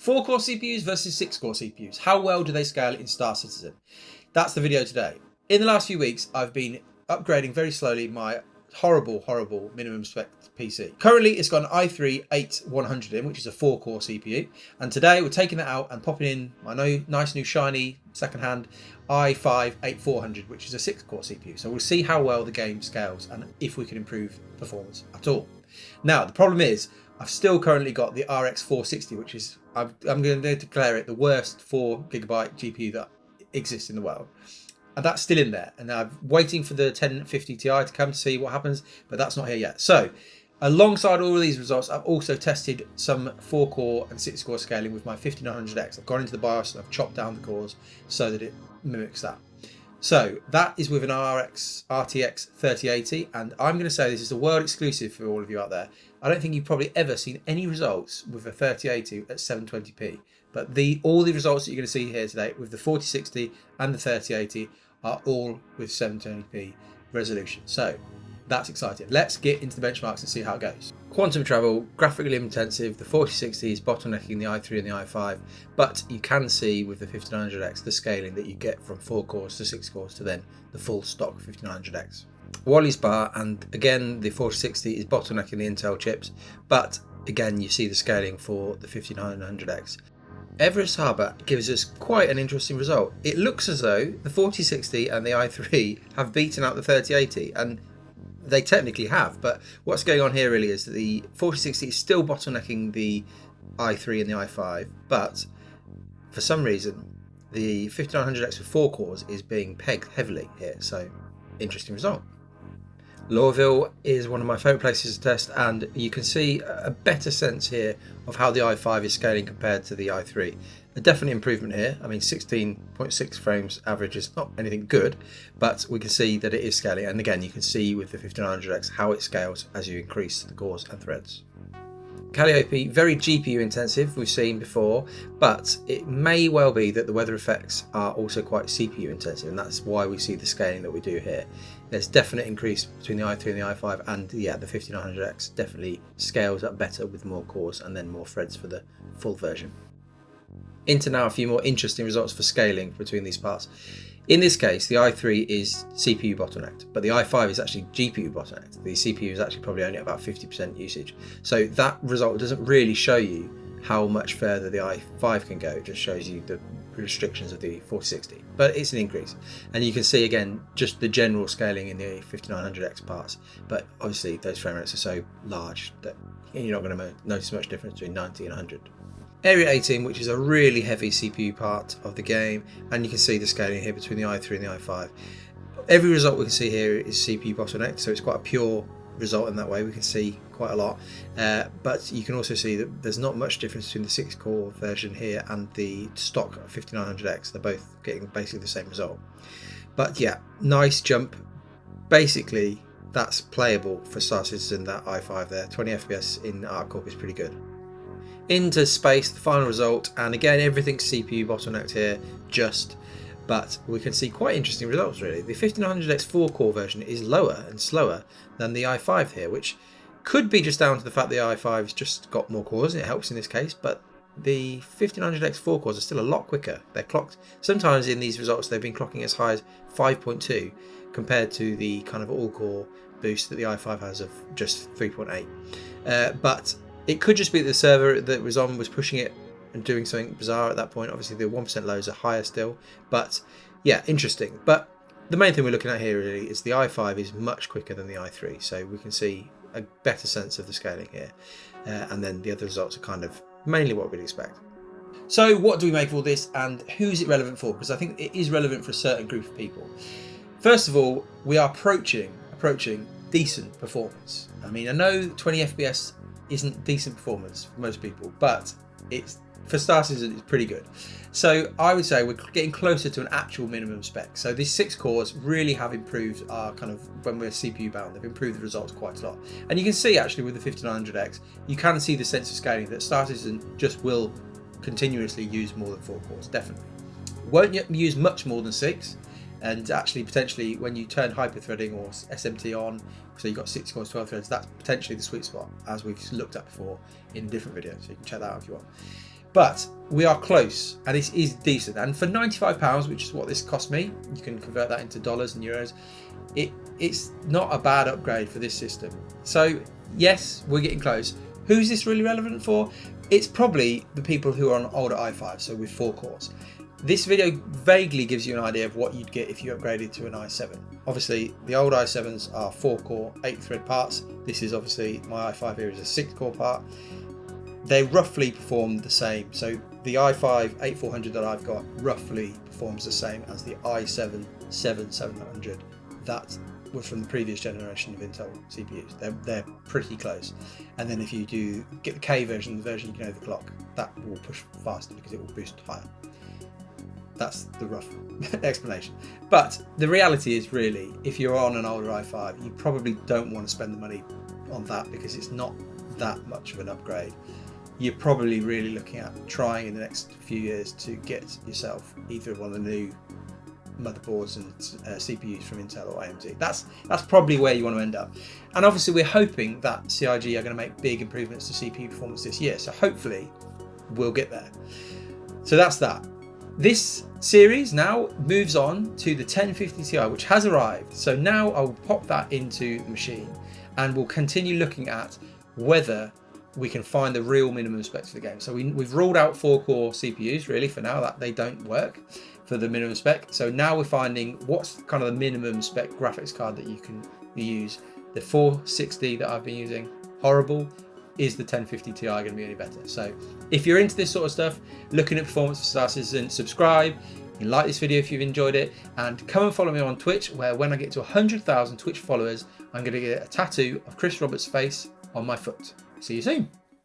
4-core CPUs versus 6-core CPUs. How well do they scale in Star Citizen? That's the video today. In the last few weeks, I've been upgrading very slowly my horrible minimum spec PC. Currently, it's got an i3-8100 in, which is a 4-core CPU. And today, we're taking that out and popping in my nice new shiny second-hand i5-8400, which is a 6-core CPU. So we'll see how well the game scales and if we can improve performance at all. Now, the problem is, I've still currently got the RX 460, which is, I'm going to declare it the worst 4GB GPU that exists in the world. And that's still in there. And I'm waiting for the 1050 Ti to come to see what happens, but that's not here yet. So, alongside all of these results, I've also tested some 4-core and 6-core scaling with my 5900X. I've gone into the BIOS and I've chopped down the cores so that it mimics that. So that is with an RTX 3080, and I'm going to say this is a world exclusive for all of you out there. I don't think you've probably ever seen any results with a 3080 at 720p, but all the results that you're going to see here today with the 4060 and the 3080 are all with 720p resolution. So that's exciting. Let's get into the benchmarks and see how it goes. Quantum travel, graphically intensive, the 4060 is bottlenecking the i3 and the i5, but you can see with the 5900X the scaling that you get from 4 cores to 6 cores to then the full stock 5900X. Wally's bar, and again the 4060 is bottlenecking the Intel chips, but again you see the scaling for the 5900X. Everest Harbour gives us quite an interesting result. It looks as though the 4060 and the i3 have beaten out the 3080, and they technically have, but what's going on here really is that the 4060 is still bottlenecking the i3 and the i5, but for some reason the 5900X with 4 cores is being pegged heavily here, so interesting result. Lorville is one of my favourite places to test, and you can see a better sense here of how the i5 is scaling compared to the i3. A definite improvement here. I mean, 16.6 frames average is not anything good, but we can see that it is scaling. And again, you can see with the 5900X how it scales as you increase the cores and threads. Calliope, very GPU intensive, we've seen before, but it may well be that the weather effects are also quite CPU intensive, and that's why we see the scaling that we do here. There's definite increase between the i3 and the i5, and yeah, the 5900X definitely scales up better with more cores and then more threads for the full version. Into now a few more interesting results for scaling between these parts. In this case, the i3 is CPU bottlenecked, but the i5 is actually GPU bottlenecked. The CPU is actually probably only at about 50% usage. So that result doesn't really show you how much further the i5 can go. It just shows you the restrictions of the 4060, but it's an increase. And you can see again, just the general scaling in the 5900X parts, but obviously those frame rates are so large that you're not going to notice much difference between 90 and 100. Area 18, which is a really heavy CPU part of the game, and you can see the scaling here between the i3 and the i5. Every result we can see here is CPU bottlenecked, so it's quite a pure result in that way. We can see quite a lot, but you can also see that there's not much difference between the 6-core version here and the stock 5900X. They're both getting basically the same result. But yeah, nice jump. Basically, that's playable for Star Citizen, that i5 there. 20 FPS in ArcCorp is pretty good. Into space, the final result, and again everything's CPU bottlenecked here, but we can see quite interesting results really. The 5900X 4-core version is lower and slower than the i5 here, which could be just down to the fact the i5's just got more cores, and it helps in this case, but the 5900X 4 cores are still a lot quicker. They're clocked, sometimes in these results they've been clocking as high as 5.2 compared to the kind of all-core boost that the i5 has of just 3.8. But it could just be that the server that was on was pushing it and doing something bizarre at that point. Obviously the 1% lows are higher still, but yeah, interesting. But the main thing we're looking at here really is the i5 is much quicker than the i3, so we can see a better sense of the scaling here, and then the other results are kind of mainly what we'd expect. So what do we make of all this, and who's it relevant for? Because I think it is relevant for a certain group of people. First of all, we are approaching decent performance. I mean, I know 20 FPS isn't decent performance for most people, but it's for Star Citizen it's pretty good. So I would say we're getting closer to an actual minimum spec. So these 6 cores really have improved our kind of, when we're CPU bound, they've improved the results quite a lot. And you can see actually with the 5900X, you can see the sense of scaling that Star Citizen just will continuously use more than 4 cores, definitely. Won't use much more than 6. And actually, potentially, when you turn hyper-threading or SMT on, so you've got 6 cores, 12 threads, that's potentially the sweet spot, as we've looked at before in different videos. So you can check that out if you want. But we are close, and this is decent. And for £95, which is what this cost me, you can convert that into dollars and euros, it's not a bad upgrade for this system. So yes, we're getting close. Who's this really relevant for? It's probably the people who are on older i5, so with 4 cores. This video vaguely gives you an idea of what you'd get if you upgraded to an i7. Obviously, the old i7s are 4-core, 8-thread parts. This is obviously, my i5 here is a 6-core part. They roughly perform the same. So the i5 8400 that I've got roughly performs the same as the i7 7700. That was from the previous generation of Intel CPUs. They're pretty close. And then if you do get the K version, the version you can overclock, that will push faster because it will boost higher. That's the rough explanation. But the reality is, really, if you're on an older i5, you probably don't want to spend the money on that because it's not that much of an upgrade. You're probably really looking at trying in the next few years to get yourself either one of the new motherboards and CPUs from Intel or AMD. That's probably where you want to end up. And obviously we're hoping that CIG are going to make big improvements to CPU performance this year. So hopefully we'll get there. So that's that. This series now moves on to the 1050 Ti, which has arrived. So now I'll pop that into the machine and we'll continue looking at whether we can find the real minimum specs for the game. So we've ruled out 4-core CPUs really for now, that they don't work for the minimum spec. So now we're finding what's kind of the minimum spec graphics card that you can use. The 460 that I've been using, horrible. Is the 1050 Ti going to be any better? So if you're into this sort of stuff, looking at performance for Star Citizen, subscribe. You can like this video if you've enjoyed it, and come and follow me on Twitch, where when I get to 100,000 Twitch followers, I'm going to get a tattoo of Chris Roberts' face on my foot. See you soon.